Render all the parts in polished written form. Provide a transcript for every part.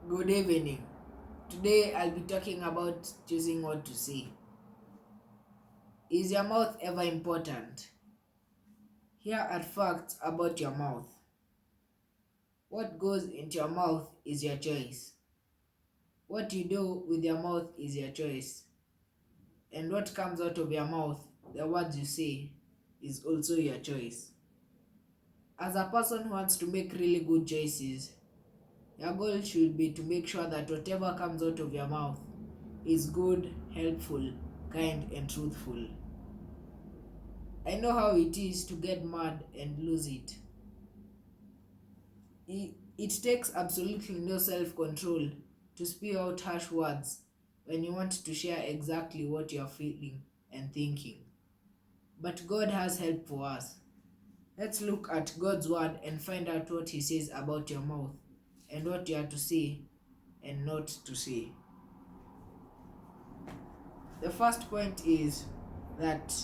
Good evening. Today I'll be talking about choosing what to say. Is your mouth ever important? Here are facts about your mouth. What goes into your mouth is your choice. What you do with your mouth is your choice. And what comes out of your mouth, the words you say, is also your choice. As a person who wants to make really good choices, your goal should be to make sure that whatever comes out of your mouth is good, helpful, kind, and truthful. I know how it is to get mad and lose it. It takes absolutely no self control to spew out harsh words when you want to share exactly what you're feeling and thinking. But God has help for us. Let's look at God's word and find out what He says about your mouth and what you are to say and not to say. The first point is that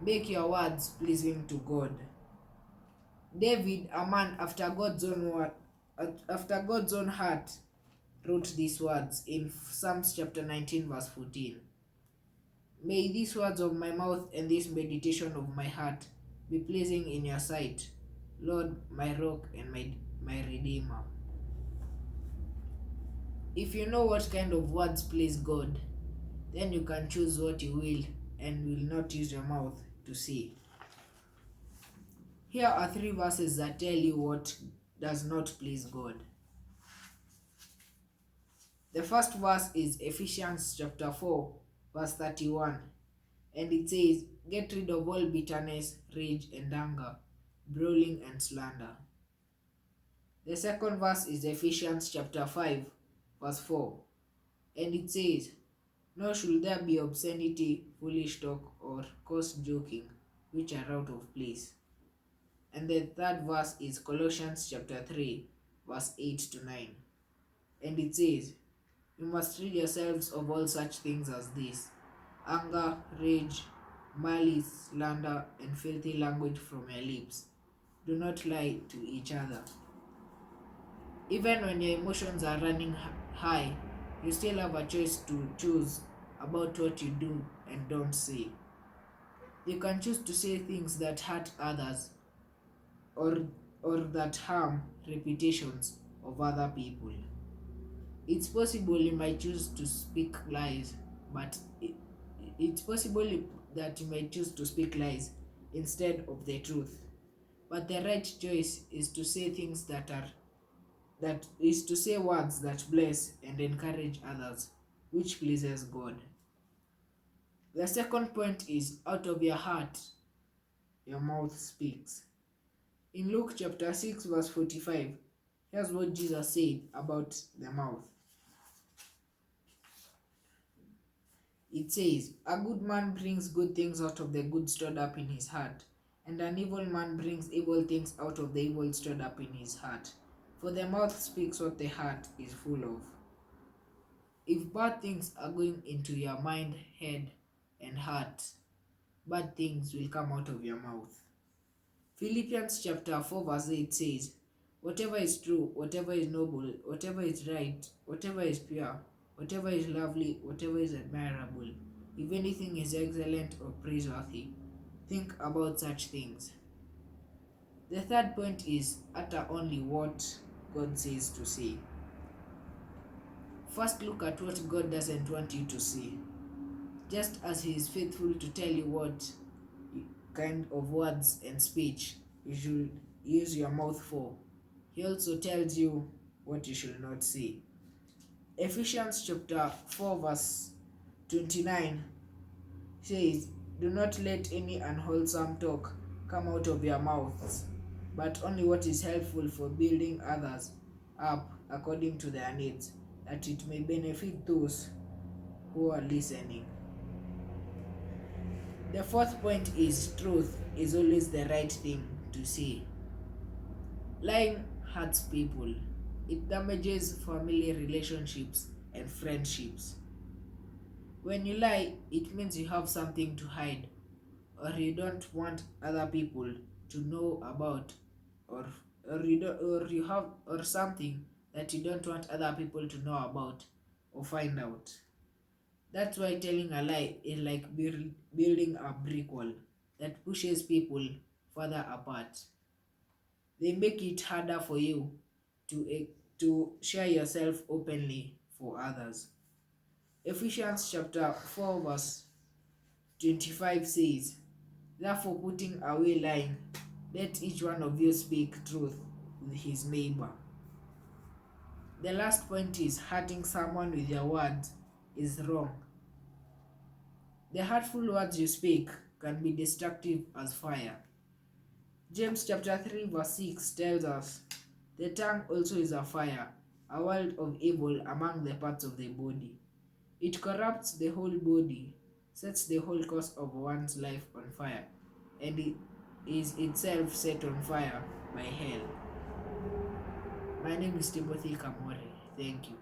make your words pleasing to God. David, a man after God's own heart, wrote these words in Psalms chapter 19, verse 14. May these words of my mouth and this meditation of my heart be pleasing in your sight, Lord, my rock and my redeemer. If you know what kind of words please God, then you can choose what you will and will not use your mouth to say. Here are three verses that tell you what does not please God. The first verse is Ephesians chapter 4, verse 31, and it says, "Get rid of all bitterness, rage, and anger, brawling, and slander." The second verse is Ephesians chapter 5, verse 4, and it says, "Nor should there be obscenity, foolish talk, or coarse joking, which are out of place." And the third verse is Colossians chapter 3, verse 8 to 9, and it says, "You must rid yourselves of all such things as this: anger, rage, malice, slander, and filthy language from your lips. Do not lie to each other." Even when your emotions are running high, you still have a choice to choose about what you do and don't say. You can choose to say things that hurt others or, or that harm reputations of other people. It's possible you might choose to speak lies, but it's possible that you might choose to speak lies instead of the truth. But the right choice is to say things that is to say words that bless and encourage others, which pleases God. The second point is out of your heart, your mouth speaks. In Luke chapter 6, verse 45, here's what Jesus said about the mouth. It says, "A good man brings good things out of the good stored up in his heart, and an evil man brings evil things out of the evil stored up in his heart. For the mouth speaks what the heart is full of." If bad things are going into your mind, head, and heart, bad things will come out of your mouth. Philippians chapter 4, verse 8 says, "Whatever is true, whatever is noble, whatever is right, whatever is pure, whatever is lovely, whatever is admirable, if anything is excellent or praiseworthy, think about such things." The third point is utter only what God says to say. First, look at what God doesn't want you to say. Just as He is faithful to tell you what kind of words and speech you should use your mouth for, He also tells you what you should not say. Ephesians chapter 4, verse 29 says, "Do not let any unwholesome talk come out of your mouths, but only what is helpful for building others up according to their needs, that it may benefit those who are listening." The fourth point is truth is always the right thing to say. Lying hurts people. It damages family relationships and friendships. When you lie, it means you have something to hide, or you don't want other people to know about, or you have or something that you don't want other people to know about or find out. That's why telling a lie is like building a brick wall that pushes people further apart. They make it harder for you to share yourself openly for others. Ephesians chapter 4 verse 25 says, therefore putting away lying, let each one of you speak truth with his neighbor. The last point is hurting someone with your words is wrong. The hurtful words you speak can be destructive as fire. James chapter 3 verse 6 tells us, the tongue also is a fire, a world of evil among the parts of the body. It corrupts the whole body, sets the whole course of one's life on fire, and it is itself set on fire by hell. My name is Timothy Kamore. Thank you.